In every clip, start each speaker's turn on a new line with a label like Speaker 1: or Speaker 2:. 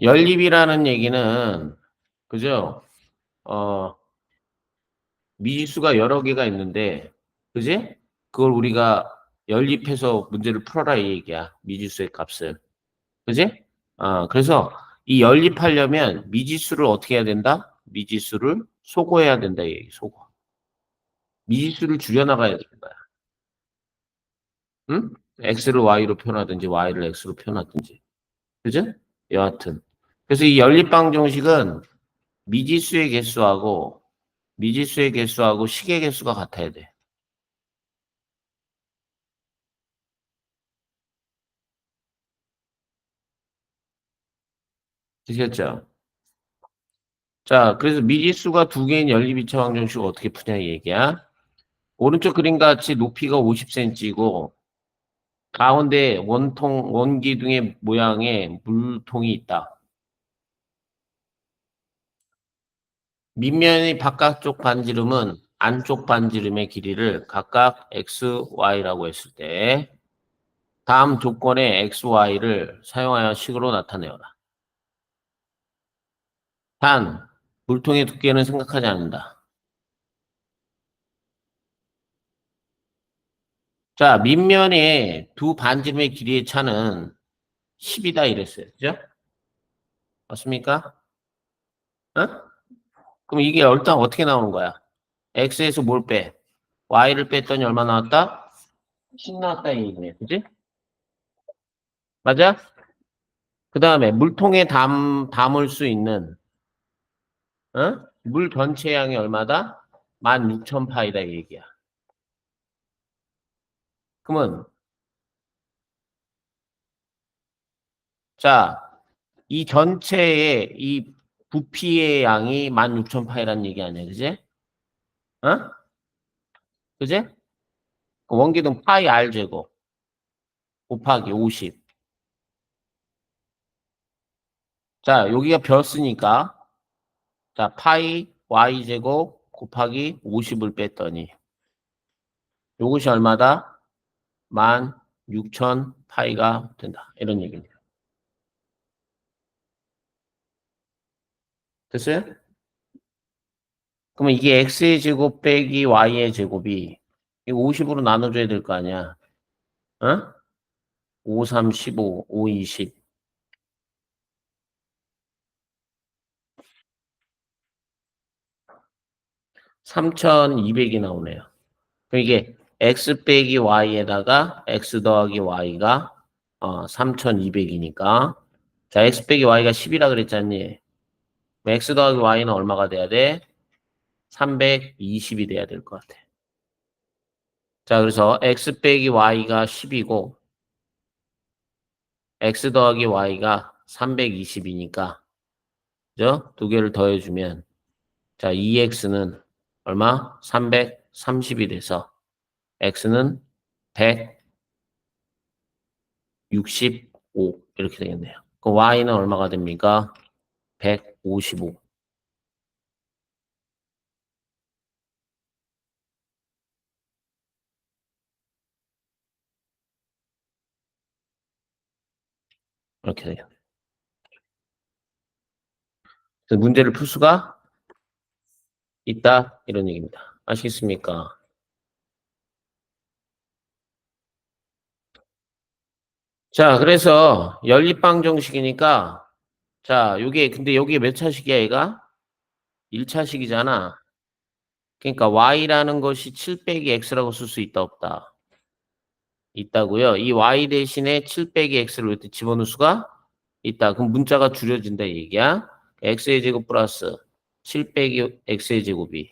Speaker 1: 연립이라는 얘기는 그죠? 어, 미지수가 여러 개가 있는데, 그지? 그걸 우리가 연립해서 문제를 풀어라 이 얘기야. 미지수의 값을. 그지? 그래서 이 연립하려면 미지수를 어떻게 해야 된다? 미지수를 소거해야 된다 이 얘기. 소거. 미지수를 줄여나가야 되는 거야. 응? x를 y로 표현하든지 y를 x로 표현하든지. 그죠? 여하튼. 그래서 이 연립방정식은 미지수의 개수하고 식의 개수가 같아야 돼. 되셨죠? 자, 그래서 미지수가 두 개인 연립이차 방정식을 어떻게 푸냐 이 얘기야. 오른쪽 그림 같이 높이가 50cm이고 가운데 원기둥의 모양의 물통이 있다. 밑면의 바깥쪽 반지름은 안쪽 반지름의 길이를 각각 x, y라고 했을 때 다음 조건의 x, y를 사용하여 식으로 나타내어라. 단, 물통의 두께는 생각하지 않는다. 자, 밑면의 두 반지름의 길이의 차는 10이다 이랬어요. 그죠? 맞습니까? 어? 그럼 이게 일단 어떻게 나오는 거야? x에서 뭘 빼? y를 뺐더니 얼마 나왔다? 10 나왔다 이 얘기네. 그지? 맞아? 그 다음에 물통에 담을 수 있는 물 전체 양이 얼마다? 16,000파이다 이 얘기야. 그러면 자, 이 전체의 이 부피의 양이 16,000파이라는 얘기 아니야. 그지? 어? 그지? 그 원기둥 파이 r 제곱 곱하기 50. 자, 여기가 벼으니까 자, 파이 y 제곱 곱하기 50을 뺐더니 요것이 얼마다? 16,000 파이가 된다. 이런 얘기입니다. 됐어요? 그러면 이게 x의 제곱 빼기 y의 제곱이 이거 50으로 나눠줘야 될 거 아니야. 어? 5, 3, 15, 5, 20. 3,200이 나오네요. 그럼 이게 x 빼기 y에다가 x 더하기 y가 3,200이니까 자, x 빼기 y가 10이라 그랬잖니. x 더하기 y는 얼마가 돼야 돼? 320이 돼야 될 것 같아. 자, 그래서 x 빼기 y가 10이고 x 더하기 y가 320이니까 그죠? 두 개를 더해주면 자, 2x는 얼마? 330이 돼서 x는 165 이렇게 되겠네요. 그 y는 얼마가 됩니까? 155 이렇게 돼요. 그래서 문제를 풀 수가 있다 이런 얘기입니다. 아시겠습니까? 자, 그래서 연립방정식이니까 자, 요게 근데 여기에 몇 차식이야, 얘가? 1차식이잖아. 그러니까 y라는 것이 7 빼기 x라고 쓸 수 있다, 없다? 있다고요. 이 y 대신에 7 빼기 x를 이렇게 집어넣을 수가 있다. 그럼 문자가 줄여진다, 이 얘기야. x의 제곱 플러스 7 빼기 x의 제곱이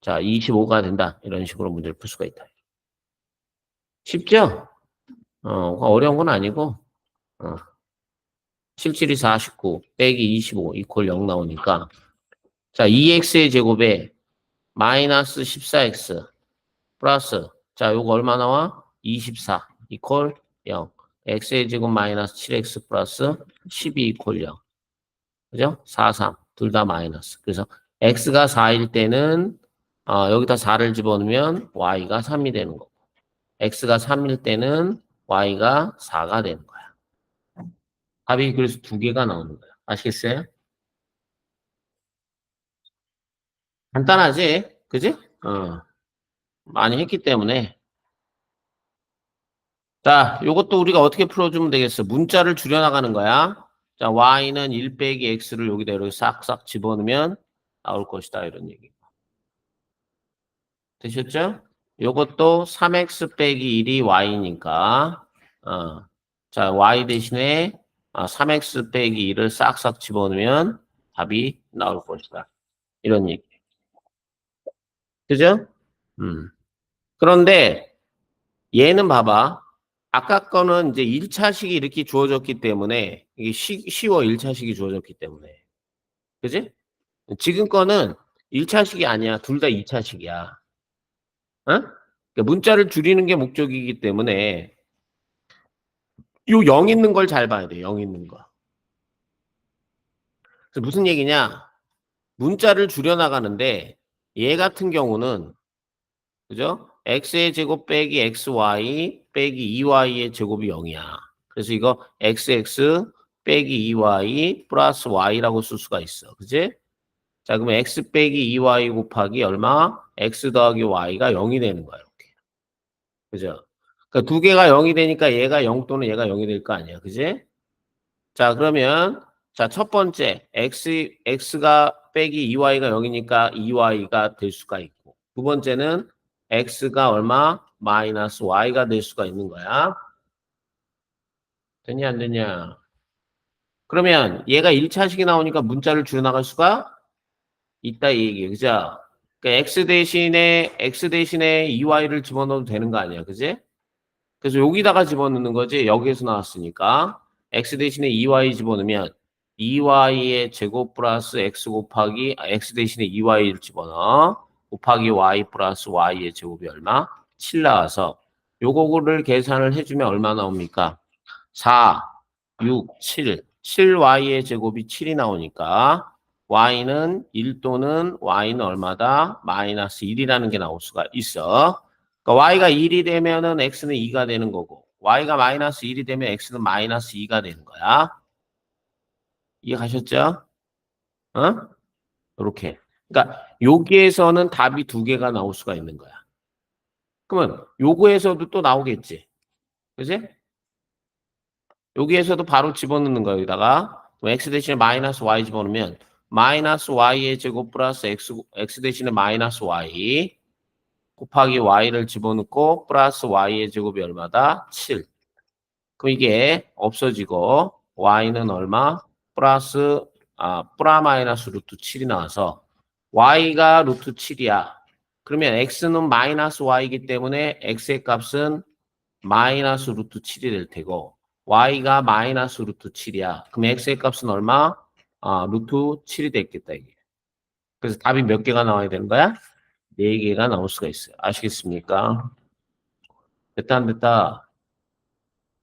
Speaker 1: 자, 25가 된다. 이런 식으로 문제를 풀 수가 있다. 쉽죠? 어려운 건 아니고, 어, 77이 49, 빼기 25, 이퀄 0 나오니까. 자, 2x의 제곱에 마이너스 14x, 플러스, 자, 요거 얼마 나와? 24, 이퀄 0. x의 제곱 마이너스 7x 플러스 12 이퀄 0. 그죠? 4, 3. 둘 다 마이너스. 그래서 x가 4일 때는, 여기다 4를 집어넣으면 y가 3이 되는 거고. x가 3일 때는 y가 4가 되는 거야. 답이 그래서 두 개가 나오는 거야. 아시겠어요? 간단하지? 그지? 많이 했기 때문에. 자, 요것도 우리가 어떻게 풀어주면 되겠어? 문자를 줄여나가는 거야. 자, y는 1 빼기 x를 여기다 이렇게 싹싹 집어넣으면 나올 것이다. 이런 얘기. 되셨죠? 요것도 3x 빼기 1이 y니까, 자, y 대신에 3x 빼기 1을 싹싹 집어넣으면 답이 나올 것이다. 이런 얘기. 그죠? 음. 그런데 얘는 봐봐. 아까 거는 이제 1차식이 이렇게 주어졌기 때문에 이게 쉬워 1차식이 주어졌기 때문에. 그지? 지금 거는 1차식이 아니야. 둘 다 2차식이야. 어? 그러니까 문자를 줄이는 게 목적이기 때문에 요 0 있는 걸 잘 봐야 돼. 0 있는 거. 그래서 무슨 얘기냐? 문자를 줄여 나가는데 얘 같은 경우는 그죠? x의 제곱 빼기 xy 빼기 2y의 제곱이 0이야. 그래서 이거 xx 빼기 2y 플러스 y라고 쓸 수가 있어. 그지? 자, 그러면 x 빼기 2y 곱하기 얼마? x 더하기 y가 0이 되는 거야. 이렇게. 그죠? 그러니까 두 개가 0이 되니까 얘가 0 또는 얘가 0이 될 거 아니야. 그지? 자, 그러면 자, 첫 번째 x가 빼기 2y가 0이니까 2y가 될 수가 있고 두 번째는 x가 얼마? 마이너스 y가 될 수가 있는 거야. 되냐 안 되냐? 그러면 얘가 1차식이 나오니까 문자를 줄여나갈 수가 있다 이 얘기예요. 그죠? 그러니까 x 대신에 2y를 집어넣어도 되는 거 아니야. 그지? 그래서 여기다가 집어넣는 거지. 여기에서 나왔으니까 x 대신에 2y 집어넣으면 2y의 제곱 플러스 x 곱하기 x 대신에 2y를 집어넣어 곱하기 y 플러스 y의 제곱이 얼마? 7 나와서 요거를 계산을 해주면 얼마 나옵니까? 4, 6, 7. 7y의 제곱이 7이 나오니까 y는 1 또는 y는 얼마다? 마이너스 1이라는 게 나올 수가 있어. 그러니까 y가 1이 되면은 x는 2가 되는 거고 y가 마이너스 1이 되면 x는 마이너스 2가 되는 거야. 이해 가셨죠? 어? 이렇게. 그러니까 여기에서는 답이 두 개가 나올 수가 있는 거야. 그러면 요거에서도 또 나오겠지. 그지? 여기에서도 바로 집어넣는 거야. 여기다가 x 대신에 마이너스 y 집어넣으면 마이너스 y의 제곱 플러스 x 대신에 마이너스 y 곱하기 y를 집어넣고 플러스 y의 제곱이 얼마다? 7. 그럼 이게 없어지고 y는 얼마? 플러스 플라 마이너스 루트 7이 나와서 y가 루트 7이야. 그러면 x는 마이너스 y이기 때문에 x의 값은 마이너스 루트 7이 될 테고 y가 마이너스 루트 7이야. 그럼 x의 값은 얼마? 루트 7이 됐겠다 이게. 그래서 답이 몇 개가 나와야 되는 거야? 4개가 나올 수가 있어요. 아시겠습니까? 됐다 안 됐다?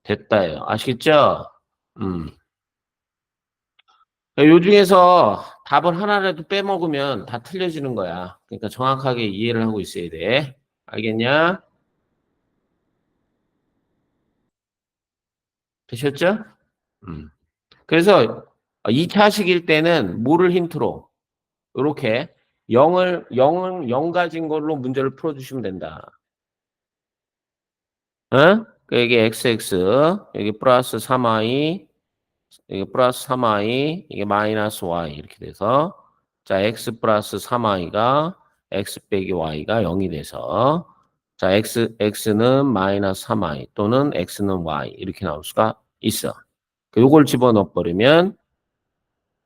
Speaker 1: 됐다예요. 아시겠죠? 음. 요 중에서 답을 하나라도 빼먹으면 다 틀려지는 거야. 그러니까 정확하게 이해를 하고 있어야 돼. 알겠냐? 되셨죠? 음. 그래서 2차식일 때는 뭐를 힌트로? 요렇게 0 가진 걸로 문제를 풀어주시면 된다. 어? 여기 xx, 여기 플러스 3y, 이게 플러스 3i, 이게 마이너스 y 이렇게 돼서 자 x 플러스 3i가 x 빼기 y가 0이 돼서 자 x는 마이너스 3i 또는 x는 y 이렇게 나올 수가 있어. 요걸 집어넣어 버리면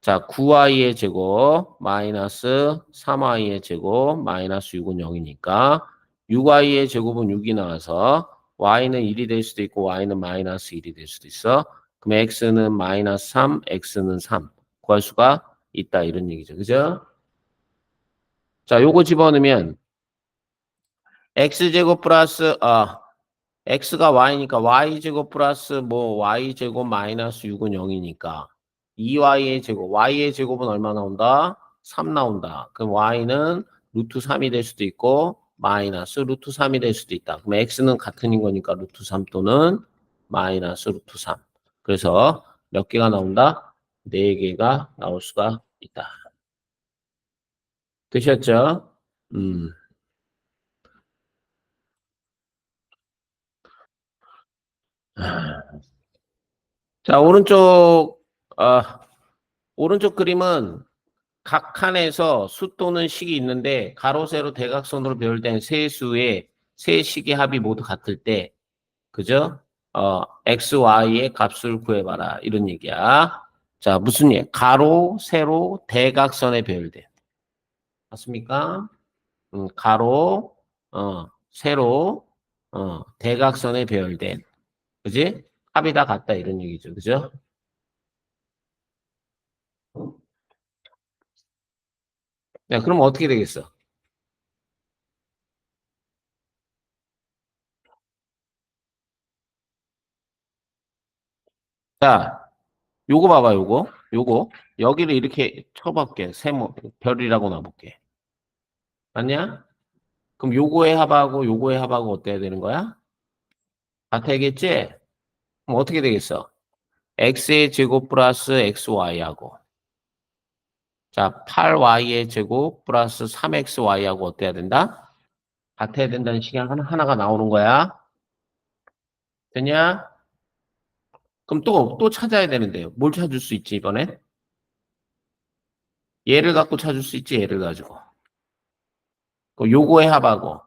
Speaker 1: 자 9i의 제곱 마이너스 3i의 제곱 마이너스 6은 0이니까 6i의 제곱은 6이 나와서 y는 1이 될 수도 있고 y는 마이너스 1이 될 수도 있어. 그럼 x는 마이너스 3, x는 3 구할 수가 있다 이런 얘기죠. 그죠? 자, 요거 집어넣으면 x제곱 플러스 x가 y니까 y제곱 플러스 뭐 y제곱 마이너스 6은 0이니까 2y의 제곱, y의 제곱은 얼마 나온다? 3 나온다. 그럼 y는 루트 3이 될 수도 있고 마이너스 루트 3이 될 수도 있다. 그럼 x는 같은 거니까 루트 3 또는 마이너스 루트 3. 그래서 몇 개가 나온다? 4개가 나올 수가 있다. 되셨죠? 음. 자, 오른쪽 그림은 각 칸에서 수 또는 식이 있는데 가로, 세로, 대각선으로 배열된 세 수의 세 식의 합이 모두 같을 때, 그죠? x, y의 값을 구해봐라. 이런 얘기야. 자, 무슨 얘기? 가로, 세로, 대각선에 배열돼. 맞습니까? 가로, 세로, 대각선에 배열된. 그지? 합이 다 같다. 이런 얘기죠. 그죠? 야, 그럼 어떻게 되겠어? 자, 요거 봐봐, 요거. 여기를 이렇게 쳐볼게. 별이라고 놔볼게. 맞냐? 그럼 요거의 합하고 어때야 되는 거야? 같아야겠지? 그럼 어떻게 되겠어? x의 제곱 플러스 xy하고. 자, 8y의 제곱 플러스 3xy하고 어때야 된다? 같아야 된다는 식이 하나가 나오는 거야. 됐냐? 그럼 또 찾아야 되는데요. 뭘 찾을 수 있지, 이번에? 얘를 갖고 찾을 수 있지, 얘를 가지고. 그 요거의 합하고,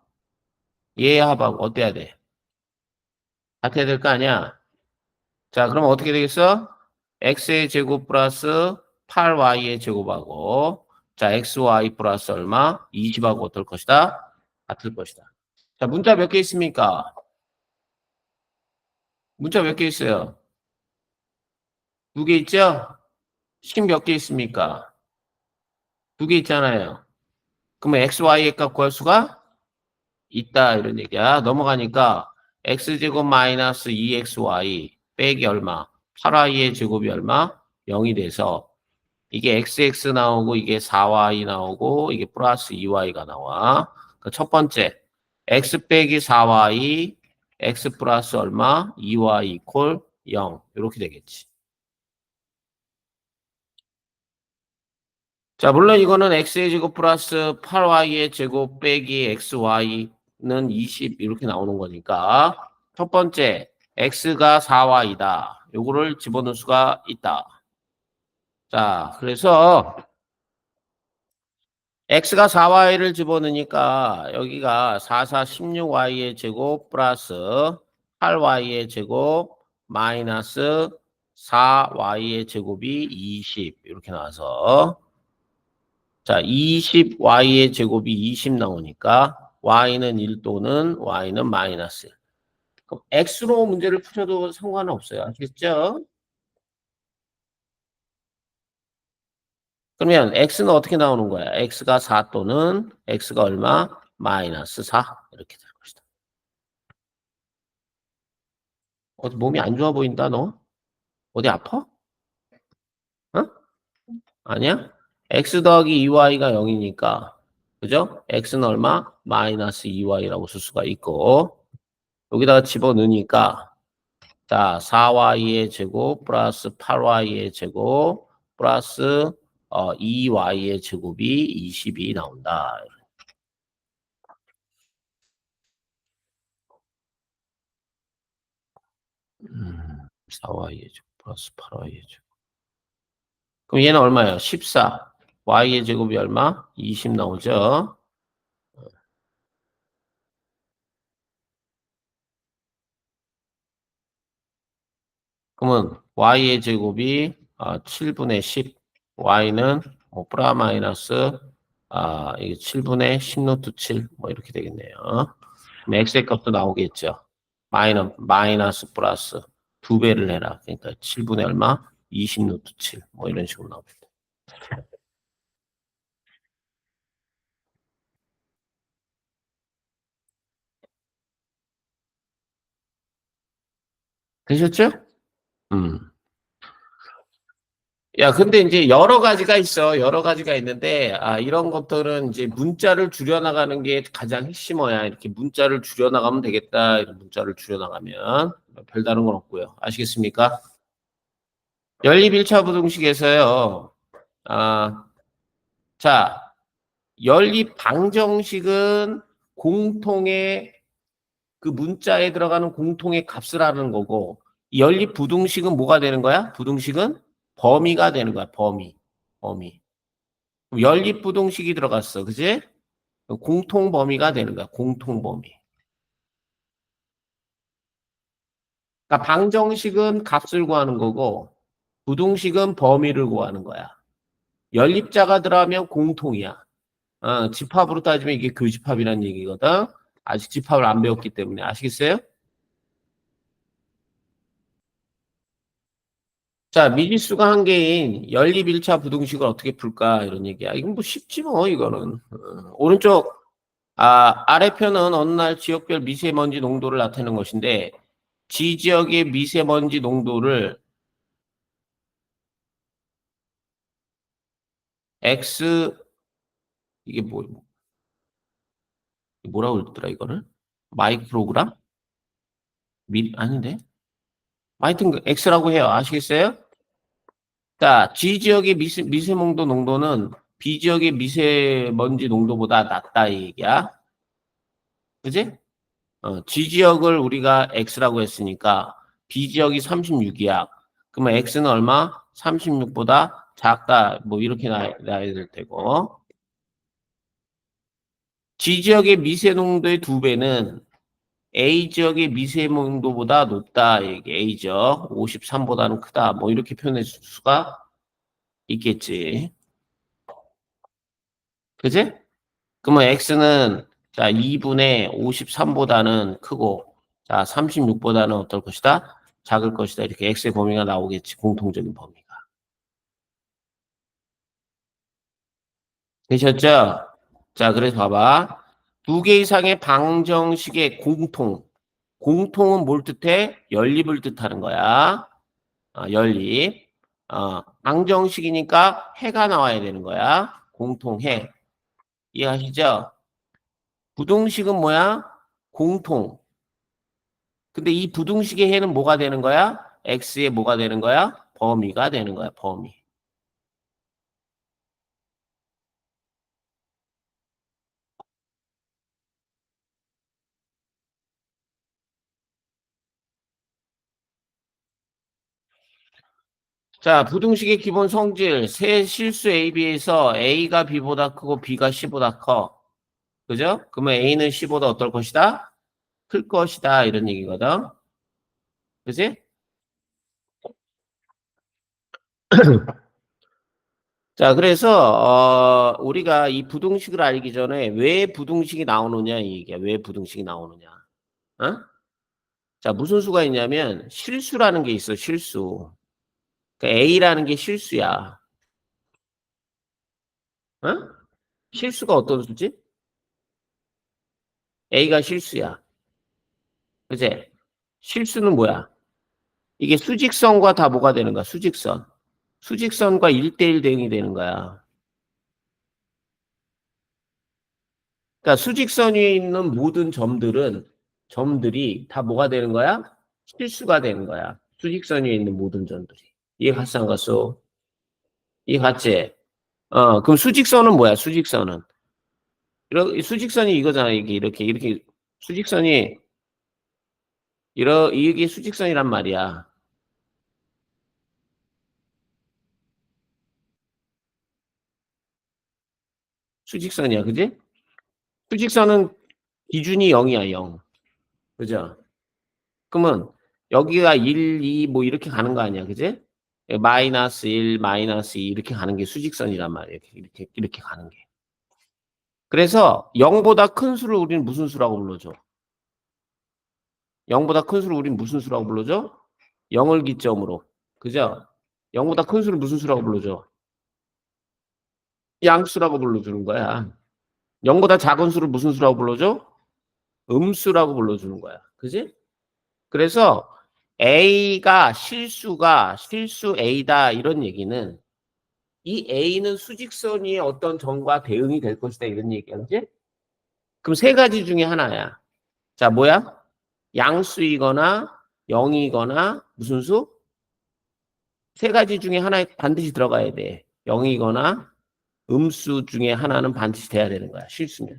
Speaker 1: 얘의 합하고 어때야 돼? 같아야 될 거 아니야? 자, 그럼 어떻게 되겠어? x의 제곱 플러스 8y의 제곱하고, 자, xy 플러스 얼마? 20하고 어떨 것이다? 같을 것이다. 자, 문자 몇 개 있습니까? 문자 몇 개 있어요? 2개 있죠? 식 몇 개 있습니까? 2개 있잖아요. 그러면 xy의 값 구할 수가 있다. 이런 얘기야. 넘어가니까 x제곱 마이너스 2xy 빼기 얼마? 8y의 제곱이 얼마? 0이 돼서 이게 xx 나오고 이게 4y 나오고 이게 플러스 2y가 나와. 그 첫 번째 x 빼기 4y x 플러스 얼마? 2y 이퀄 0 이렇게 되겠지. 자, 물론 이거는 x의 제곱 플러스 8y의 제곱 빼기 xy는 20 이렇게 나오는 거니까 첫 번째 x가 4y다. 요거를 집어넣을 수가 있다. 자, 그래서 x가 4y를 집어넣으니까 여기가 4, 4, 16y의 제곱 플러스 8y의 제곱 마이너스 4y의 제곱이 20 이렇게 나와서 자, 20y의 제곱이 20 나오니까 y는 1 또는 y는 마이너스 1. 그럼 x로 문제를 풀어도 상관은 없어요. 아시겠죠? 그러면 x는 어떻게 나오는 거야? x가 4 또는 x가 얼마? 마이너스 4 이렇게 될 것이다. 어디 몸이 안 좋아 보인다 너? 어디 아파? 어? 아니야? x 더하기 2y가 0이니까 그죠? x는 얼마? 마이너스 2y라고 쓸 수가 있고 여기다가 집어넣으니까 자, 4y의 제곱 플러스 8y의 제곱 플러스 2y의 제곱이 20이 나온다. 4y의 제곱 플러스 8y의 제곱. 그럼 얘는 얼마예요? 14. y의 제곱이 얼마? 20 나오죠. 그러면 y의 제곱이 7분의 10. y는 뭐 플라 마이너스 이게 7분의 10 노트 7. 뭐 이렇게 되겠네요. 그럼 x의 값도 나오겠죠. 마이너스 플러스 2배를 해라. 그러니까 7분의 얼마? 20 노트 7. 뭐 이런 식으로 나옵니다. 되셨죠? 음. 야, 근데 이제 여러 가지가 있어. 여러 가지가 있는데, 이런 것들은 이제 문자를 줄여나가는 게 가장 핵심어야. 이렇게 문자를 줄여나가면 되겠다. 이런 문자를 줄여나가면. 별다른 건 없고요. 아시겠습니까? 연립 1차 부등식에서요. 자, 연립 방정식은 공통의 그 문자에 들어가는 공통의 값을 하는 거고, 연립 부등식은 뭐가 되는 거야? 부등식은 범위가 되는 거야. 범위. 연립 부등식이 들어갔어. 그지? 공통 범위가 되는 거야. 공통 범위. 그러니까 방정식은 값을 구하는 거고, 부등식은 범위를 구하는 거야. 연립자가 들어가면 공통이야. 집합으로 따지면 이게 교집합이라는 얘기거든. 아직 집합을 안 배웠기 때문에 아시겠어요? 자, 미지수가 한 개인 연립 1차 부등식을 어떻게 풀까? 이런 얘기야. 이건 뭐 쉽지 뭐, 이거는. 오른쪽, 아래편은 어느 날 지역별 미세먼지 농도를 나타내는 것인데, 지지역의 미세먼지 농도를 X, 이게 뭐라고 그랬더라, 이거를? 마이크로그램? 아닌데? 하여튼 X라고 해요. 아시겠어요? 자, G지역의 미세농도 농도는 B지역의 미세먼지 농도보다 낮다 이 얘기야. 그지? G지역을 우리가 X라고 했으니까 B지역이 36이야. 그러면 X는 얼마? 36보다 작다. 뭐 이렇게 나야 될 테고. G지역의 미세농도의 2배는 A지역의 미세농도보다 높다. 이게 A지역 53보다는 크다. 뭐 이렇게 표현할 수가 있겠지. 그지? 그러면 x는 자 2분의 53보다는 크고 자 36보다는 어떨 것이다? 작을 것이다. 이렇게 x의 범위가 나오겠지. 공통적인 범위가. 되셨죠? 자 그래서 봐봐. 두 개 이상의 방정식의 공통은 뭘 뜻해? 연립을 뜻하는 거야. 연립. 방정식이니까 해가 나와야 되는 거야. 공통해. 이해하시죠? 부등식은 뭐야? 공통. 근데 이 부등식의 해는 뭐가 되는 거야? x의 뭐가 되는 거야? 범위가 되는 거야, 범위. 자, 부등식의 기본 성질, 세 실수 A, B에서 A가 B보다 크고 B가 C보다 커. 그죠? 그러면 A는 C보다 어떨 것이다? 클 것이다. 이런 얘기거든. 그지? 자, 그래서, 우리가 이 부등식을 알기 전에 왜 부등식이 나오느냐, 이 얘기야. 왜 부등식이 나오느냐. 어? 자, 무슨 수가 있냐면, 실수라는 게 있어, 실수. 그러니까 A라는 게 실수야. 어? 실수가 어떤 수지? A가 실수야. 그제? 실수는 뭐야? 이게 수직선과 다 뭐가 되는 거야? 수직선. 수직선과 1대1 대응이 되는 거야. 그러니까 수직선 위에 있는 모든 점들이 다 뭐가 되는 거야? 실수가 되는 거야. 수직선 위에 있는 모든 점들이. 이해 갔어, 안 갔어? 이해 갔지? 그럼 수직선은 뭐야? 수직선은. 수직선이 이거잖아. 이게 수직선이, 이게 수직선이란 말이야. 수직선이야. 그지? 수직선은 기준이 0이야, 0. 그죠? 그러면 여기가 1, 2 뭐 이렇게 가는 거 아니야. 그지? 마이너스 1, 마이너스 2 이렇게 가는 게 수직선이란 말이야. 이렇게 가는 게. 그래서 0보다 큰 수를 우리는 무슨 수라고 불러줘? 0보다 큰 수를 우리는 무슨 수라고 불러줘? 0을 기점으로. 그죠? 0보다 큰 수를 무슨 수라고 불러줘? 양수라고 불러주는 거야. 0보다 작은 수를 무슨 수라고 불러줘? 음수라고 불러주는 거야. 그지? 그래서 A가 실수 A다 이런 얘기는 이 A는 수직선 위에 어떤 점과 대응이 될 것이다 이런 얘기야. 그지? 그럼 세 가지 중에 하나야. 자, 뭐야? 양수이거나 0이거나 무슨 수? 세 가지 중에 하나에 반드시 들어가야 돼. 0이거나 음수 중에 하나는 반드시 돼야 되는 거야. 실수면.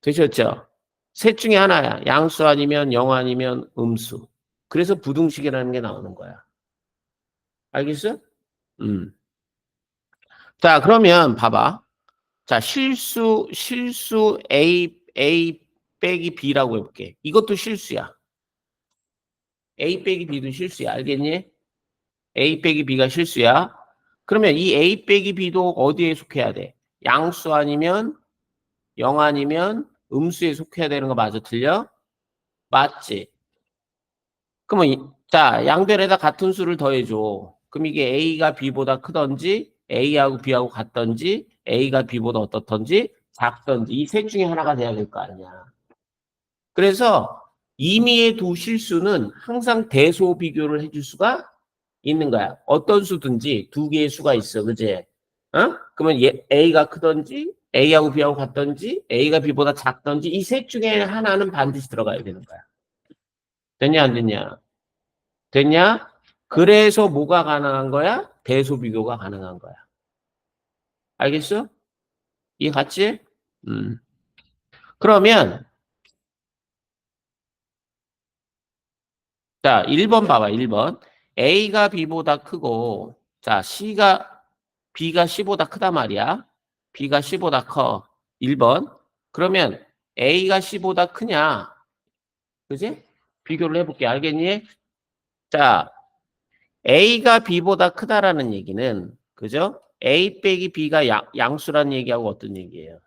Speaker 1: 되셨죠? 셋 중에 하나야. 양수 아니면 0 아니면 음수. 그래서 부등식이라는 게 나오는 거야. 알겠어? 음. 자, 그러면 봐봐. 자, 실수 A 빼기 B라고 해볼게. 이것도 실수야. A 빼기 B도 실수야. 알겠니? A 빼기 B가 실수야. 그러면 이 A 빼기 B도 어디에 속해야 돼? 양수 아니면 0 아니면 음수에 속해야 되는 거 맞아? 틀려? 맞지? 그러면 자, 양변에다 같은 수를 더해줘. 그럼 이게 A가 B보다 크던지 A하고 B하고 같던지 A가 B보다 어떻던지 작던지 이 셋 중에 하나가 돼야 될 거 아니야. 그래서 임의의 두 실수는 항상 대소 비교를 해줄 수가 있는 거야. 어떤 수든지 두 개의 수가 있어. 그지? 어? 그러면 A가 크던지 A하고 B하고 같던지 A가 B보다 작던지 이 셋 중에 하나는 반드시 들어가야 되는 거야. 됐냐 안 됐냐? 됐냐? 그래서 뭐가 가능한 거야? 대소 비교가 가능한 거야. 알겠어? 이해 갔지? 음. 그러면 자, 1번 봐봐. 1번. A가 B보다 크고 자, B가 C보다 크단 말이야. B가 C보다 커. 1번. 그러면 A가 C보다 크냐? 그지? 비교를 해볼게. 알겠니? 자, A가 B보다 크다라는 얘기는 그죠? A 빼기 B가 양수라는 얘기하고 어떤 얘기예요?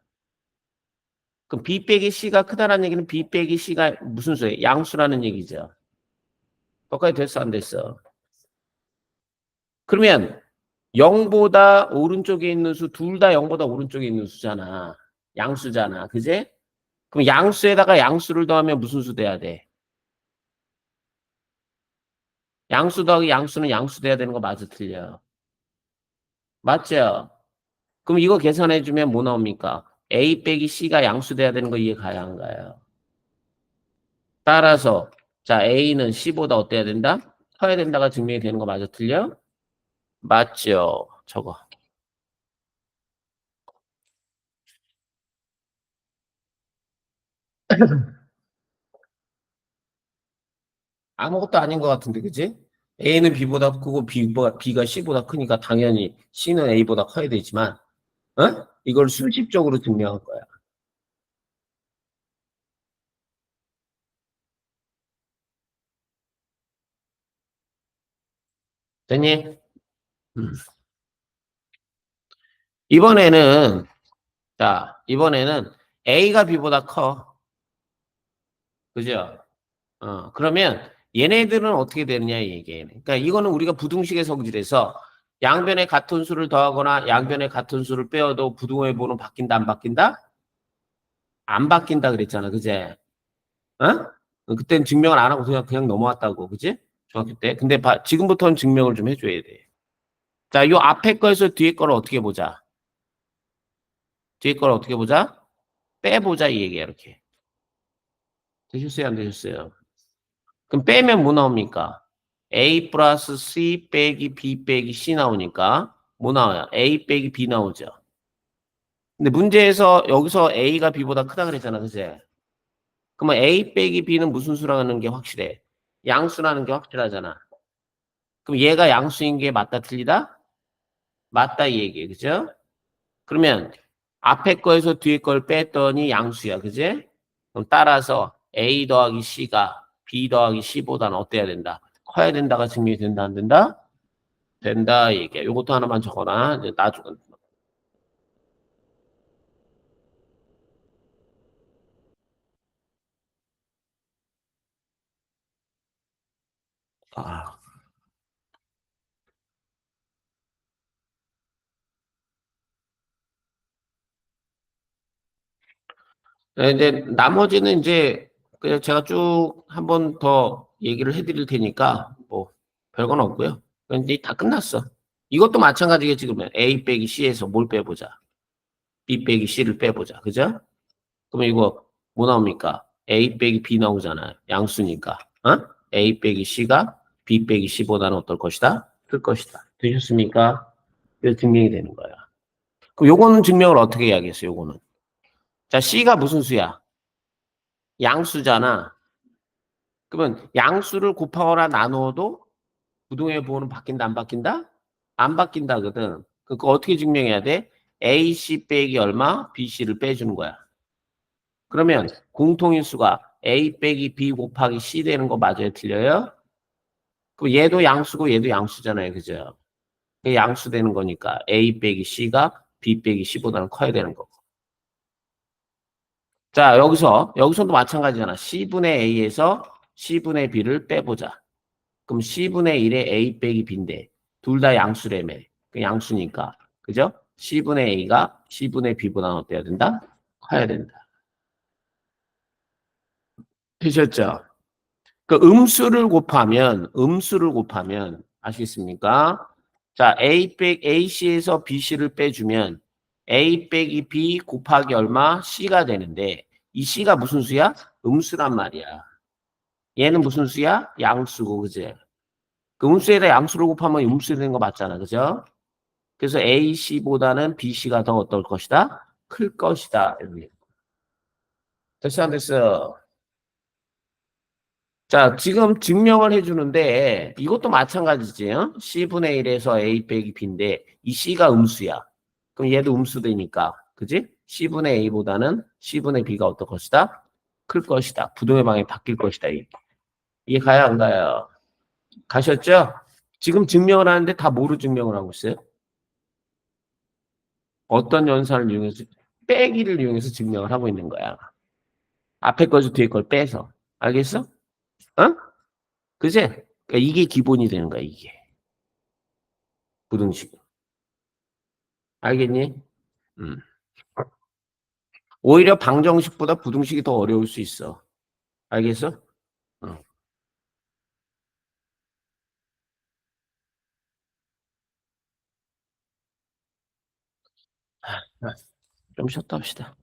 Speaker 1: 그럼 B 빼기 C가 크다라는 얘기는 B 빼기 C가 무슨 수예요? 양수라는 얘기죠. 거기까지 됐어 안 됐어? 그러면 0보다 오른쪽에 있는 수 둘 다 0보다 오른쪽에 있는 수잖아. 양수잖아. 그제? 그럼 양수에다가 양수를 더하면 무슨 수 돼야 돼? 양수 더하기 양수는 양수 돼야 되는 거 맞아 틀려? 맞죠? 그럼 이거 계산해 주면 뭐 나옵니까? A 빼기 C가 양수 돼야 되는 거 이해 가야 안 가요? 따라서 자 A는 C보다 어때야 된다? 커야 된다가 증명이 되는 거 맞아 틀려? 맞죠? 저거. 아무것도 아닌 것 같은데, 그지? A는 B보다 크고 B가 C보다 크니까 당연히 C는 A보다 커야 되지만, 어? 이걸 수식적으로 증명한 거야. 됐니? 음. 이번에는, 이번에는 A가 B보다 커. 그죠? 그러면 얘네들은 어떻게 되느냐, 이 얘기예요. 그러니까 이거는 우리가 부등식의 성질에서 양변에 같은 수를 더하거나 양변에 같은 수를 빼어도 부등호의 번호 바뀐다, 안 바뀐다? 안 바뀐다 그랬잖아, 그제? 어? 그때는 증명을 안 하고 그냥 넘어왔다고, 그지? 중학교 때. 근데 지금부터는 증명을 좀 해줘야 돼. 자, 요 앞에 거에서 뒤에 거를 어떻게 보자? 뒤에 거를 어떻게 보자? 빼보자, 이 얘기야, 이렇게. 되셨어요, 안 되셨어요? 그럼 빼면 뭐 나옵니까? A 플러스 C 빼기 B 빼기 C 나오니까 뭐 나와요? A 빼기 B 나오죠. 근데 문제에서 여기서 A가 B보다 크다 그랬잖아, 그제? 그러면 A 빼기 B는 무슨 수라는 게 확실해? 양수라는 게 확실하잖아. 그럼 얘가 양수인 게 맞다 틀리다? 맞다 이 얘기예요. 그죠? 그러면 앞에 거에서 뒤에 걸 뺐더니 양수야. 그지? 그럼 따라서 A 더하기 C가 B 더하기 C보다는 어때야 된다? 커야 된다가 증명이 된다 안 된다? 된다 이 얘기야. 요것도 하나만 적어놔. 이제 나중에 아. 네, 이제 나머지는 이제 그냥 제가 쭉 한 번 더 얘기를 해드릴 테니까 뭐 별건 없고요. 이제 다 끝났어. 이것도 마찬가지겠지 그러면 A 빼기 C에서 뭘 빼보자. B 빼기 C를 빼보자. 그죠? 그러면 이거 뭐 나옵니까? A 빼기 B 나오잖아요. 양수니까. 어? A 빼기 C가 B 빼기 C보다는 어떨 것이다? 클 것이다. 되셨습니까? 그래서 증명이 되는 거야. 그럼 요거는 증명을 어떻게 해야겠어요, 요거는? 자, C가 무슨 수야? 양수잖아. 그러면 양수를 곱하거나 나누어도 부동의 부호는 바뀐다, 안 바뀐다? 안 바뀐다거든. 그거 어떻게 증명해야 돼? AC 빼기 얼마? BC를 빼주는 거야. 그러면 공통인수가 A 빼기 B 곱하기 C 되는 거 맞아요? 틀려요? 그럼 얘도 양수고 얘도 양수잖아요. 그죠? 양수 되는 거니까 A 빼기 C가 B 빼기 C보다는 커야 되는 거고. 자, 여기서도 마찬가지잖아. C분의 A에서 C분의 B를 빼보자. 그럼 C분의 1에 A 빼기 B인데 둘 다 양수라며. 그 양수니까. 그죠? C분의 A가 C분의 B보다는 어때야 된다? 커야 된다. 되셨죠? 그 음수를 곱하면 아시겠습니까? 자, AC에서 BC를 빼주면 A 빼기 B 곱하기 얼마? C가 되는데 이 C가 무슨 수야? 음수란 말이야. 얘는 무슨 수야? 양수고, 그지? 그 음수에다 양수를 곱하면 음수 되는 거 맞잖아, 그죠? 그래서 AC보다는 BC가 더 어떨 것이다? 클 것이다. 됐어, 안 됐어? 자, 지금 증명을 해주는데 이것도 마찬가지지. 요 C분의 1에서 A 빼기 B인데 이 C가 음수야. 그럼 얘도 음수 되니까. 그지? C분의 A보다는 C분의 B가 어떨 것이다? 클 것이다. 부동의 방향이 바뀔 것이다. 이게 가야 안 가요? 가셨죠? 지금 증명을 하는데 다 뭐로 증명을 하고 있어요? 어떤 연산을 이용해서 빼기를 이용해서 증명을 하고 있는 거야. 앞에 거죠 뒤에 걸 빼서. 알겠어? 어? 그지? 그러니까 이게 기본이 되는 거야, 이게. 부등식. 알겠니? 음. 오히려 방정식보다 부등식이 더 어려울 수 있어. 알겠어? 어. 좀 쉬었다 합시다.